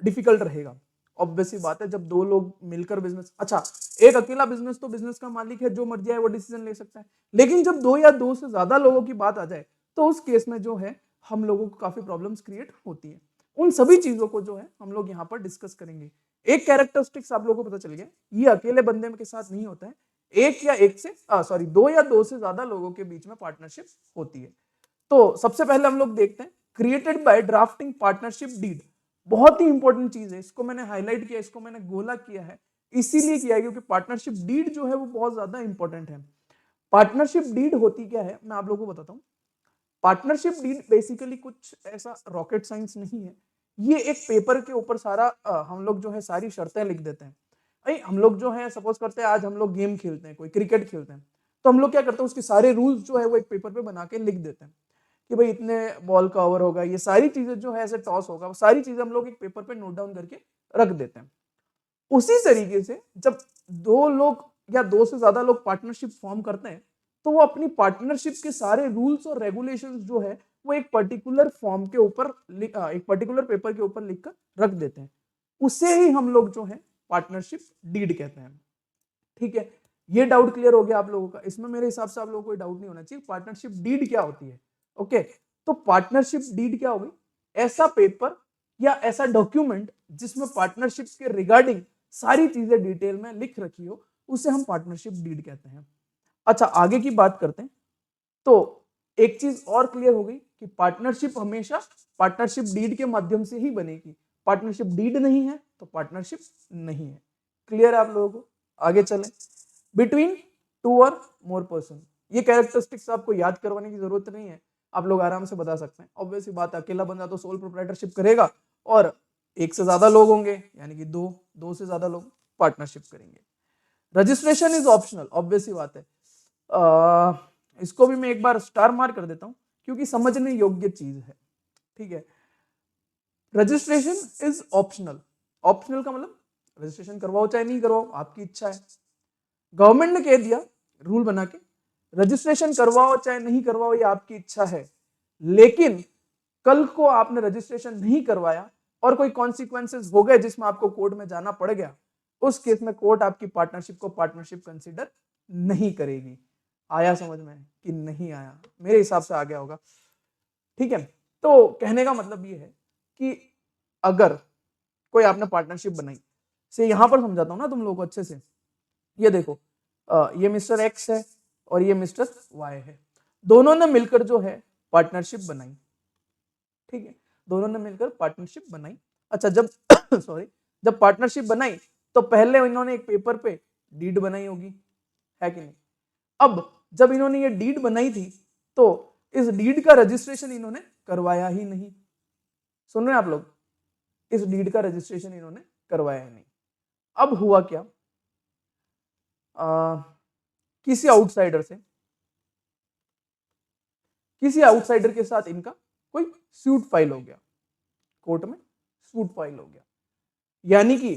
डिफिकल्ट रहेगा। ऑब्वियसली बात है, जब दो लोग मिलकर बिजनेस, अच्छा एक अकेला बिजनेस तो बिजनेस का मालिक है, जो मर्जी आए वो डिसीजन ले सकता है, लेकिन जब दो या दो से ज्यादा लोगों की बात आ जाए तो उस केस में जो है हम लोगों को काफी प्रॉब्लम्स क्रिएट होती है। उन सभी चीजों को जो है हम लोग यहाँ पर डिस्कस करेंगे। एक कैरेक्टरिस्टिक्स आप लोगों को पता चल गया, ये अकेले बंदे के साथ नहीं होता है, एक या एक से दो या दो से ज्यादा लोगों के बीच में पार्टनरशिप होती है। तो सबसे पहले हम लोग देखते हैं created by drafting partnership deed. बहुत ही इंपॉर्टेंट चीज है, इसको मैंने हाईलाइट किया, इसको मैंने गोला किया है, इसीलिए किया है क्योंकि पार्टनरशिप डीड जो है वो बहुत ज्यादा इंपॉर्टेंट है। पार्टनरशिप डीड होती क्या है मैं आप लोगों को बताता हूँ। पार्टनरशिप डीड बेसिकली कुछ ऐसा रॉकेट साइंस नहीं है, ये एक पेपर के ऊपर सारा हम लोग जो है सारी शर्तें लिख देते हैं। भाई हम लोग जो है सपोज करते हैं आज हम लोग गेम खेलते हैं, कोई क्रिकेट खेलते हैं, तो हम लोग क्या करते हैं उसके सारे रूल्स जो है वो एक पेपर पे बना के लिख देते हैं कि भाई इतने बॉल का ओवर होगा, ये सारी चीजें जो है ऐसे टॉस होगा, वो सारी चीजें हम लोग एक पेपर पे नोट डाउन करके रख देते हैं। उसी तरीके से जब दो लोग या 2 से ज्यादा लोग पार्टनरशिप फॉर्म करते हैं तो वो अपनी पार्टनरशिप के सारे रूल्स और रेगुलेशंस जो है वो एक पर्टिकुलर फॉर्म के ऊपर एक पर्टिकुलर पेपर के ऊपर लिखकर रख देते हैं, उसे ही हम लोग जो है पार्टनरशिप डीड कहते हैं। ठीक है, ये डाउट क्लियर हो गया आप लोगों का? इसमें मेरे हिसाब से आप लोगों को कोई डाउट नहीं होना चाहिए। पार्टनरशिप डीड क्या होती है? ओके, तो पार्टनरशिप डीड क्या होगी? ऐसा पेपर या ऐसा डॉक्यूमेंट जिसमें पार्टनरशिप के रिगार्डिंग सारी चीजें डिटेल में लिख रखी हो, उसे हम पार्टनरशिप डीड कहते हैं। अच्छा, आगे की बात करते हैं। तो एक चीज और क्लियर हो गई कि पार्टनरशिप हमेशा पार्टनरशिप डीड के माध्यम से ही बनेगी। पार्टनरशिप डीड नहीं है तो पार्टनरशिप नहीं है। क्लियर है आप लोगों को? आगे चलें। बिटवीन 2 और मोर पर्सन, ये कैरेक्टरिस्टिक्स आपको याद करवाने की जरूरत नहीं है, आप लोग आराम से बता सकते हैं। ऑब्वियस बात, अकेला बंदा तो सोल प्रोप्राइटरशिप करेगा और एक से ज्यादा लोग होंगे यानी कि दो से ज्यादा लोग पार्टनरशिप करेंगे। रजिस्ट्रेशन इज ऑप्शनल, ऑब्वियस बात है। इसको भी मैं एक बार स्टार मार्क कर देता हूं क्योंकि समझने योग्य चीज है। ठीक है, रजिस्ट्रेशन इज ऑप्शनल। ऑप्शनल का मतलब रजिस्ट्रेशन करवाओ चाहे नहीं करवाओ, आपकी इच्छा है। गवर्नमेंट ने कह दिया रूल बना के, रजिस्ट्रेशन करवाओ चाहे नहीं करवाओ, ये आपकी इच्छा है। लेकिन कल को आपने रजिस्ट्रेशन नहीं करवाया और कोई कॉन्सिक्वेंसेस हो गए जिसमें आपको कोर्ट में जाना पड़ गया, उस केस में कोर्ट आपकी पार्टनरशिप को पार्टनरशिप कंसीडर नहीं करेगी। आया समझ में कि नहीं आया? मेरे हिसाब से आ गया होगा। ठीक है, तो कहने का मतलब ये है कि अगर कोई आपने पार्टनरशिप बनाई, से यहां पर समझाता हूं ना तुम लोगों को अच्छे से। ये देखो, ये मिस्टर एक्स है और ये मिस्टर वाई है, दोनों ने मिलकर जो है पार्टनरशिप बनाई। ठीक है, दोनों ने मिलकर पार्टनरशिप बनाई। अच्छा, जब सॉरी जब पार्टनरशिप बनाई तो पहले इन्होंने एक पेपर पे डीड बनाई होगी, है कि नहीं? अब जब इन्होंने ये डीड बनाई थी तो इस डीड का रजिस्ट्रेशन इन्होंने करवाया ही नहीं। सुन रहे हैं आप लोग? इस डीड का रजिस्ट्रेशन इन्होंने करवाया ही नहीं। अब हुआ क्या, किसी आउटसाइडर के साथ इनका कोई सूट फाइल हो गया, कोर्ट में सूट फाइल हो गया। यानी कि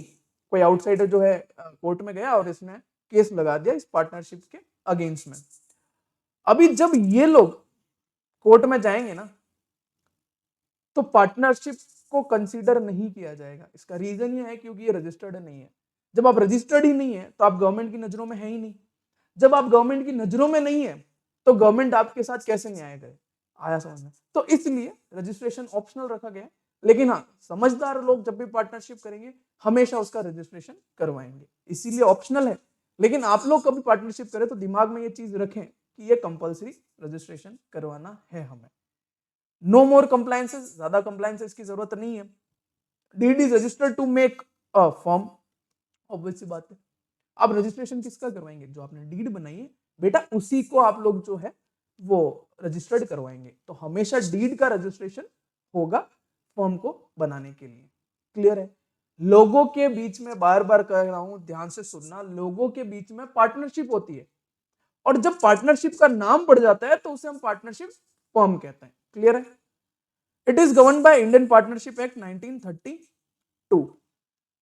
कोई आउटसाइडर जो है कोर्ट में गया और इसने केस लगा दिया इस पार्टनरशिप के अगेंस्ट में। अभी जब ये लोग कोर्ट में जाएंगे ना तो पार्टनरशिप को कंसीडर नहीं किया जाएगा। इसका रीजन ये है क्योंकि ये रजिस्टर्ड नहीं है। जब आप रजिस्टर्ड ही नहीं है तो आप गवर्नमेंट की नजरों में है ही नहीं। जब आप गवर्नमेंट की नजरों में नहीं है तो गवर्नमेंट आपके साथ कैसे न्याय करे? आया समझ में? तो इसलिए रजिस्ट्रेशन ऑप्शनल रखा गया है। लेकिन हाँ, समझदार लोग जब भी पार्टनरशिप करेंगे हमेशा उसका रजिस्ट्रेशन करवाएंगे, इसीलिए ऑप्शनल है। लेकिन आप लोग कभी पार्टनरशिप करें तो दिमाग में ये चीज रखें कि ये कंपलसरी रजिस्ट्रेशन करवाना है हमें। नो मोर कंप्लायंसेस, ज्यादा कंप्लायंसेस की जरूरत नहीं है। Deed is registered to make a form, obvious सी बात है। आप रजिस्ट्रेशन किसका करवाएंगे? जो आपने डीड बनाई है बेटा उसी को आप लोग जो है वो रजिस्टर्ड करवाएंगे। तो हमेशा डीड का रजिस्ट्रेशन होगा फॉर्म को बनाने के लिए। क्लियर है? लोगों के बीच में, बार बार कह रहा हूं, ध्यान से सुनना, लोगों के बीच में पार्टनरशिप होती है और जब पार्टनरशिप का नाम पड़ जाता है तो उसे हम पार्टनरशिप फॉर्म कहते हैं। क्लियर है? It is govern by Indian partnership act 1932।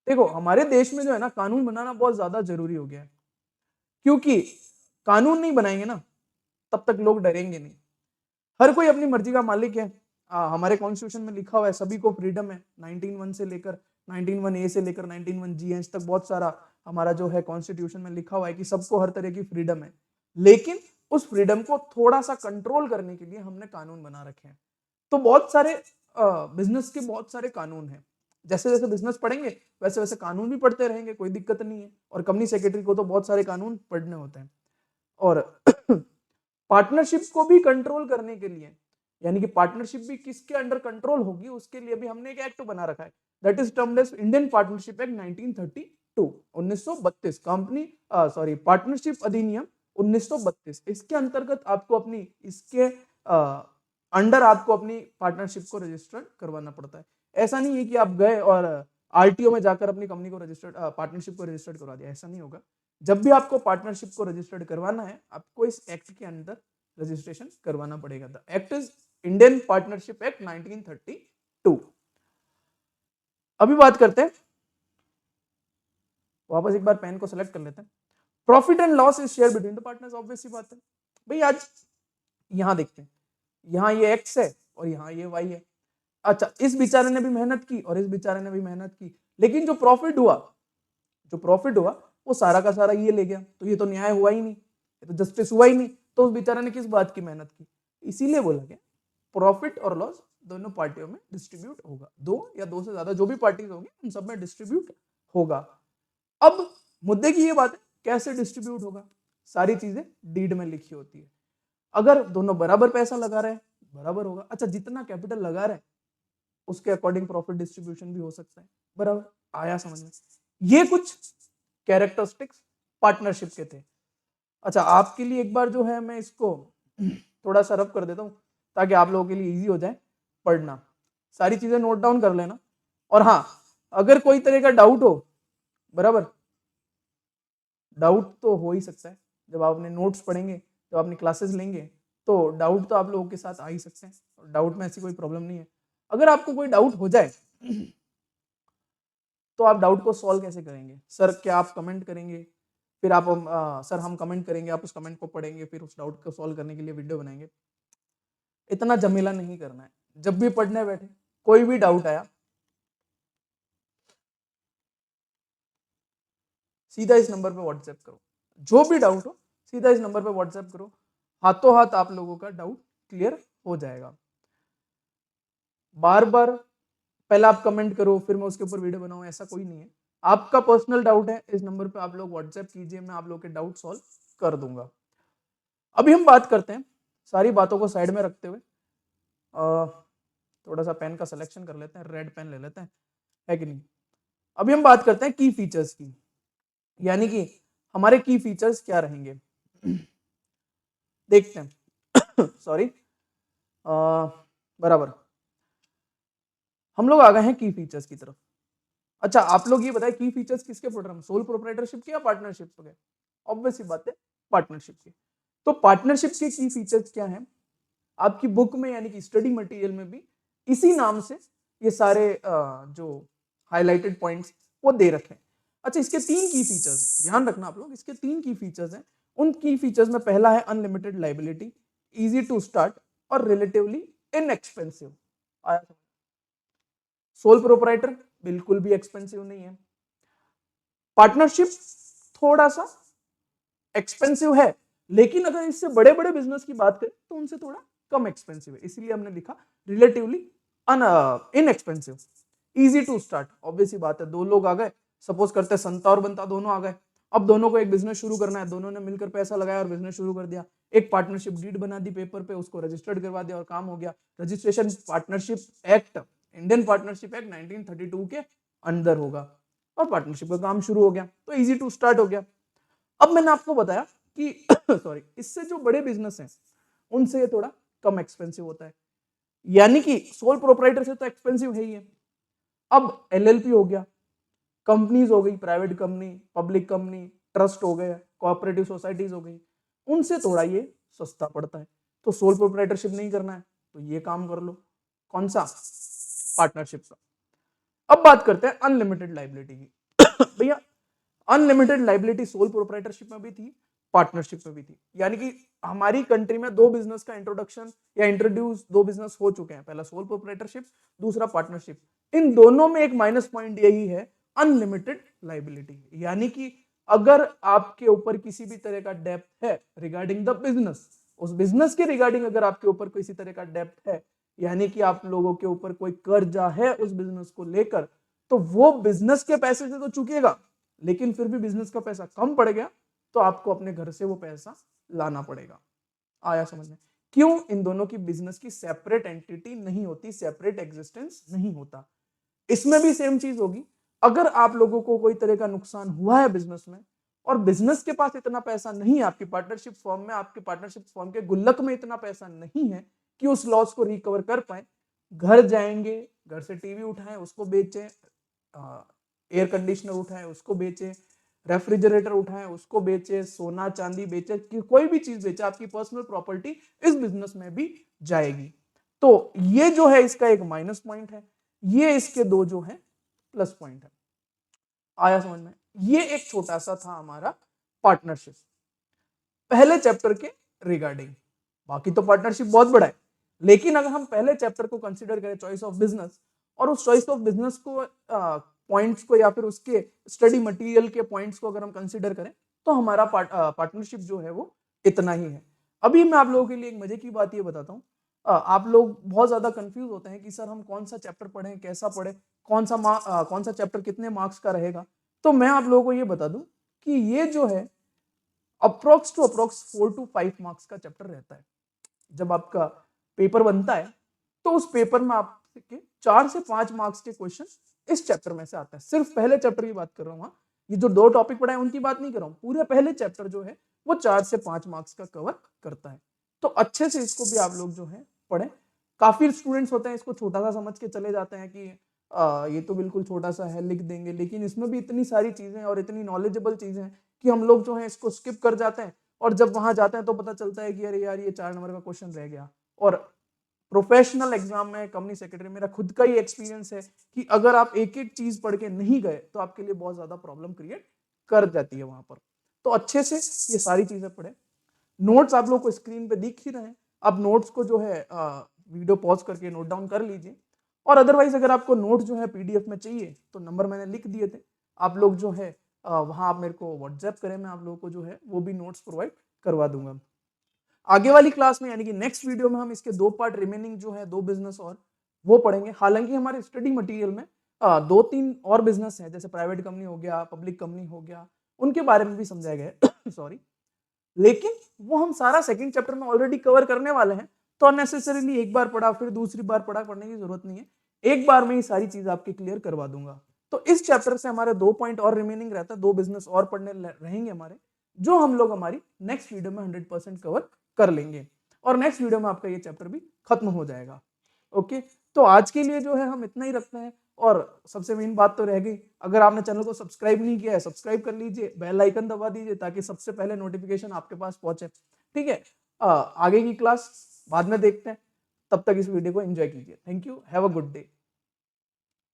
देखो, हमारे देश में जो है ना कानून बनाना बहुत ज्यादा जरूरी हो गया है, क्योंकि कानून नहीं बनाएंगे ना तब तक लोग डरेंगे नहीं। हर कोई अपनी मर्जी का मालिक है। हमारे कॉन्स्टिट्यूशन में लिखा हुआ है सभी को फ्रीडम है। 19(1) से लेकर 19(1)A से लेकर 19(1)G तक बहुत सारा हमारा जो है कॉन्स्टिट्यूशन में लिखा हुआ है कि सबको हर तरह की फ्रीडम है। लेकिन उस फ्रीडम को थोड़ा सा कंट्रोल करने के लिए हमने कानून बना रखे हैं। तो बहुत सारे बिजनेस के बहुत सारे कानून हैं। जैसे जैसे बिजनेस पढ़ेंगे वैसे वैसे कानून भी पढ़ते रहेंगे, कोई दिक्कत नहीं है। और कंपनी सेक्रेटरी को तो बहुत सारे कानून पढ़ने होते हैं। और पार्टनरशिप को भी कंट्रोल करने के लिए, यानी कि पार्टनरशिप भी किसके अंडर कंट्रोल होगी उसके लिए भी हमने एक एक्ट बना रखा है, that is termed as Indian partnership act 1932, 1932। Company partnership अधिनियम 1932। इसके अंतर्गत आपको अपनी इसके अंडर आपको अपनी पार्टनरशिप को रजिस्टर्ड करवाना पड़ता है। ऐसा नहीं है कि आप गए और आरटीओ में जाकर अपनी कंपनी को रजिस्टर्ड पार्टनरशिप को रजिस्टर्ड करवा दिया, ऐसा नहीं होगा। जब भी आपको पार्टनरशिप को रजिस्टर्ड करवाना है आपको इस एक्ट के अंदर रजिस्ट्रेशन करवाना पड़ेगा। The act is Indian partnership act 1932। अभी बात करते हैं, वापस एक बार पेन को सेलेक्ट कर लेते हैं। Profit and loss is share between the partners, obvious सी बात है भाई। आज यहां देखते हैं, यहाँ ये एक्स है और यहाँ ये वाई है। अच्छा, इस बेचारे ने भी मेहनत की और इस बेचारे ने भी मेहनत की, लेकिन जो प्रॉफिट हुआ वो सारा का सारा ये ले गया, तो ये तो न्याय हुआ ही नहीं, ये तो जस्टिस हुआ ही नहीं। तो उस बेचारे ने किस बात की मेहनत की? इसीलिए बोला गया प्रॉफिट और लॉस दोनों पार्टियों में डिस्ट्रीब्यूट होगा, दो या दो से ज्यादा जो भी पार्टीज होंगी उन सब में डिस्ट्रीब्यूट होगा। अब मुद्दे की ये बात है कैसे डिस्ट्रीब्यूट होगा? सारी चीजें डीड में लिखी होती है। अगर दोनों बराबर पैसा लगा रहे हैं बराबर होगा। अच्छा, जितना कैपिटल लगा रहे हैं उसके अकॉर्डिंग प्रॉफिट डिस्ट्रीब्यूशन भी हो सकता है, बराबर? आया समझ में? ये कुछ कैरेक्टरिस्टिक्स पार्टनरशिप के थे। अच्छा, आपके लिए एक बार जो है मैं इसको थोड़ा सा रब कर देता हूं ताकि आप लोगों के लिए इजी हो जाए पढ़ना। सारी चीजें नोट डाउन कर लेना। और हाँ, अगर कोई तरह का डाउट हो, बराबर, डाउट तो हो ही सकता है, जब आप अपने नोट्स पढ़ेंगे, जब अपनी क्लासेस लेंगे, तो डाउट तो आप लोगों के साथ आ ही सकते हैं। डाउट में ऐसी कोई प्रॉब्लम नहीं है। अगर आपको कोई डाउट हो जाए तो आप डाउट को सॉल्व कैसे करेंगे? सर, क्या आप कमेंट करेंगे, फिर आप सर हम कमेंट करेंगे, आप उस कमेंट को पढ़ेंगे, फिर उस डाउट को सॉल्व करने के लिए वीडियो बनाएंगे? इतना झमेला नहीं करना है। जब भी पढ़ने बैठे कोई भी डाउट आया सीधा इस नंबर पे व्हाट्सएप करो। जो भी डाउट हो सीधा इस नंबर पे व्हाट्सएप करो, हाथों हाथ आप लोगों का डाउट क्लियर हो जाएगा। बार बार पहले आप कमेंट करो फिर मैं उसके ऊपर वीडियो बनाऊं, ऐसा कोई नहीं है। आपका पर्सनल डाउट है, इस नंबर पे आप लोग व्हाट्सएप कीजिए, मैं आप लोग के डाउट सॉल्व कर दूंगा। अभी हम बात करते हैं, सारी बातों को साइड में रखते हुए थोड़ा सा पेन का सिलेक्शन कर लेते हैं, रेड पेन ले लेते हैं, है कि नहीं? अभी हम बात करते हैं की फीचर्स की, यानी कि हमारे की फीचर्स क्या रहेंगे। देखते हैं सॉरी, बराबर, हम लोग आ गए हैं की फीचर्स की तरफ। अच्छा, आप लोग ये बताएं की फीचर्स किसके पढ़ रहे हैं, सोल प्रोप्राइटरशिप के या पार्टनरशिप के? ऑब्वियस सी बात है पार्टनरशिप के। तो पार्टनरशिप के की फीचर्स क्या हैं? आपकी बुक में यानी कि स्टडी मटेरियल में भी इसी नाम से ये सारे जो हाईलाइटेड पॉइंट्स वो दे रखे हैं। अच्छा, इसके 3 की फीचर्स हैं, ध्यान रखना आप लोग, इसके 3 की फीचर्स हैं। उन की फीचर्स में पहला है unlimited liability, easy to start और रिलेटिवली इनएक्सपेंसिव। सोल प्रोप्राइटर बिल्कुल भी एक्सपेंसिव नहीं है। पार्टनरशिप थोड़ा सा एक्सपेंसिव है, लेकिन अगर इससे बड़े बड़े बिजनेस की बात करें तो उनसे थोड़ा कम एक्सपेंसिव है, इसलिए हमने लिखा relatively inexpensive, easy to start. Obviously बात है, दो लोग आ गए, सपोज करते हैं संता और बंता दोनों आ गए, अब दोनों को एक बिजनेस शुरू करना है, दोनों ने मिलकर पैसा लगाया और बिजनेस शुरू कर दिया। एक पार्टनरशिप डीड बना दी पेपर पे, उसको रजिस्टर्ड करवा दिया और काम हो गया। Registration partnership act, Indian partnership act 1932 के अंदर होगा और पार्टनरशिप का काम शुरू हो गया, तो इजी टू स्टार्ट हो गया। अब मैंने आपको बताया कि सॉरी, इससे जो बड़े बिजनेस हैं उनसे ये थोड़ा कम एक्सपेंसिव होता है, यानी कि सोल प्रोप्राइटर से तो एक्सपेंसिव है ही है। अब एलएलपी हो गया, कंपनीज हो गई, private company, public company, trust हो गए, कोऑपरेटिव सोसाइटीज हो गई, उनसे थोड़ा ये सस्ता पड़ता है। तो सोल प्रोप्राइटरशिप नहीं करना है तो ये काम कर लो, कौन सा? पार्टनरशिप का। अब बात करते हैं अनलिमिटेड लाइबिलिटी की। भैया अनलिमिटेड लाइबिलिटी सोल प्रोप्राइटरशिप में भी थी, पार्टनरशिप में भी थी, यानी कि हमारी कंट्री में दो बिजनेस का इंट्रोडक्शन या इंट्रोड्यूस, दो बिजनेस हो चुके हैं, पहला सोल प्रोप्राइटरशिप, दूसरा पार्टनरशिप। इन दोनों में एक माइनस पॉइंट यही है अनलिमिटेड लाइबिलिटी, यानी कि अगर आपके ऊपर किसी भी तरह का डेप्थ है रिगार्डिंग द बिजनेस, उस बिजनेस के रिगार्डिंग अगर आपके ऊपर किसी तरह का डेप्थ है, यानी कि आप लोगों के ऊपर कोई कर्जा है उस बिजनेस को लेकर, तो वो बिजनेस के पैसे से तो चुकेगा, लेकिन फिर भी बिजनेस का पैसा कम पड़ गया तो आपको अपने घर से वो पैसा लाना पड़ेगा। आया समझ में? क्यों? इन दोनों की बिजनेस की सेपरेट एंटिटी नहीं होती, सेपरेट एग्जिस्टेंस नहीं होता। इसमें भी सेम चीज होगी, अगर आप लोगों को कोई तरह का नुकसान हुआ है बिजनेस में और बिजनेस के पास इतना पैसा नहीं है, आपकी पार्टनरशिप फर्म में, आपके पार्टनरशिप फर्म के गुल्लक में इतना पैसा नहीं है कि उस लॉस को रिकवर कर पाए, घर जाएंगे, घर से टीवी उठाएं उसको बेचें, एयर कंडीशनर उठाएं उसको बेचें, रेफ्रिजरेटर उठाएं उसको बेचें, सोना चांदी बेचें, कोई भी चीज बेचें, आपकी पर्सनल प्रॉपर्टी इस बिजनेस में भी जाएगी। तो ये जो है इसका एक माइनस पॉइंट है, ये इसके दो जो है प्लस पॉइंट है। आया समझ में? ये एक छोटा सा था हमारा पार्टनरशिप, पहले चैप्टर के रिगार्डिंग। बाकी तो पार्टनरशिप बहुत बड़ा है, लेकिन अगर हम पहले चैप्टर को कंसीडर करें चॉइस ऑफ बिजनेस, और उस चॉइस ऑफ बिजनेस को पॉइंट्स को या फिर उसके स्टडी मटेरियल के पॉइंट्स को अगर हम कंसीडर करें तो हमारा पार्टनरशिप जो है वो इतना ही है। अभी मैं आप लोगों के लिए एक मजे की बात ये बताता हूँ। आप लोग बहुत ज्यादा कंफ्यूज होते हैं कि सर हम कौन सा चैप्टर पढ़ें, कैसा पढ़ें, कौन सा चैप्टर कितने मार्क्स का रहेगा। तो मैं आप लोगों को ये बता दूं कि ये जो है approx to approx 4 to 5 marks का चैप्टर रहता है। जब आपका पेपर बनता है तो उस पेपर में आपके 4 से 5 मार्क्स के क्वेश्चन इस चैप्टर में से आता है। सिर्फ पहले चैप्टर की बात कर रहा हूँ, ये जो 2 टॉपिक पढ़ा है उनकी बात नहीं कर रहा हूँ, पूरे पहले चैप्टर जो है वो 4 से 5 मार्क्स का कवर करता है। तो अच्छे से इसको भी आप लोग जो है पढ़ें। काफी स्टूडेंट्स होते हैं इसको छोटा सा समझ के चले जाते हैं कि ये तो बिल्कुल छोटा सा है, लिख देंगे, लेकिन इसमें भी इतनी सारी चीजें और इतनी नॉलेजेबल चीजें हैं कि हम लोग जो है इसको स्किप कर जाते हैं, और जब वहां जाते हैं तो पता चलता है कि अरे यार ये 4 नंबर का क्वेश्चन रह गया। और प्रोफेशनल एग्जाम में कंपनी सेक्रेटरी, मेरा खुद का ही एक्सपीरियंस है कि अगर आप एक एक चीज पढ़ के नहीं गए तो आपके लिए बहुत ज्यादा प्रॉब्लम क्रिएट कर जाती है वहां पर। तो अच्छे से ये सारी चीजें पढ़े। नोट्स आप लोग को स्क्रीन पे दिख ही रहे हैं, आप नोट्स को जो है वीडियो पॉज करके नोट डाउन कर लीजिए। और अदरवाइज अगर आपको नोट जो है पीडीएफ में चाहिए तो नंबर मैंने लिख दिए थे, आप लोग जो है वहां आप मेरे को व्हाट्सएप करें, मैं आप लोगों को जो है वो भी नोट्स प्रोवाइड करवा दूंगा। आगे वाली क्लास में यानी कि नेक्स्ट वीडियो में हम इसके 2 पार्ट रिमेनिंग जो है 2 बिजनेस और वो पढ़ेंगे। हालांकि हमारे स्टडी मटेरियल में 2-3 और बिजनेस हैं, जैसे प्राइवेट कंपनी हो गया, पब्लिक कंपनी हो गया, उनके बारे में भी समझाया गया है सॉरी, लेकिन वो हम सारा सेकंड चैप्टर में ऑलरेडी कवर करने वाले हैं, तो अननेसेसरीली एक बार पढ़ा फिर दूसरी बार पढ़ा पढ़ने की जरूरत नहीं है, एक बार में ही सारी चीज आपकी क्लियर करवा दूंगा। तो इस चैप्टर से हमारे 2 पॉइंट और रिमेनिंग रहता है, 2 बिजनेस और पढ़ने रहेंगे हमारे, जो हम लोग हमारी नेक्स्ट वीडियो में 100% कवर कर लेंगे, और नेक्स्ट वीडियो में आपका ये चैप्टर भी खत्म हो जाएगा। ओके, तो आज के लिए जो है हम इतना ही रखते हैं। और सबसे मेन बात तो रह गई, अगर आपने चैनल को सब्सक्राइब नहीं किया है सब्सक्राइब कर लीजिए, बेल आइकन दबा दीजिए ताकि सबसे पहले नोटिफिकेशन आपके पास पहुंचे। ठीक है, आगे की क्लास बाद में देखते हैं, तब तक इस वीडियो को एंजॉय कीजिए। Thank you, have a good day.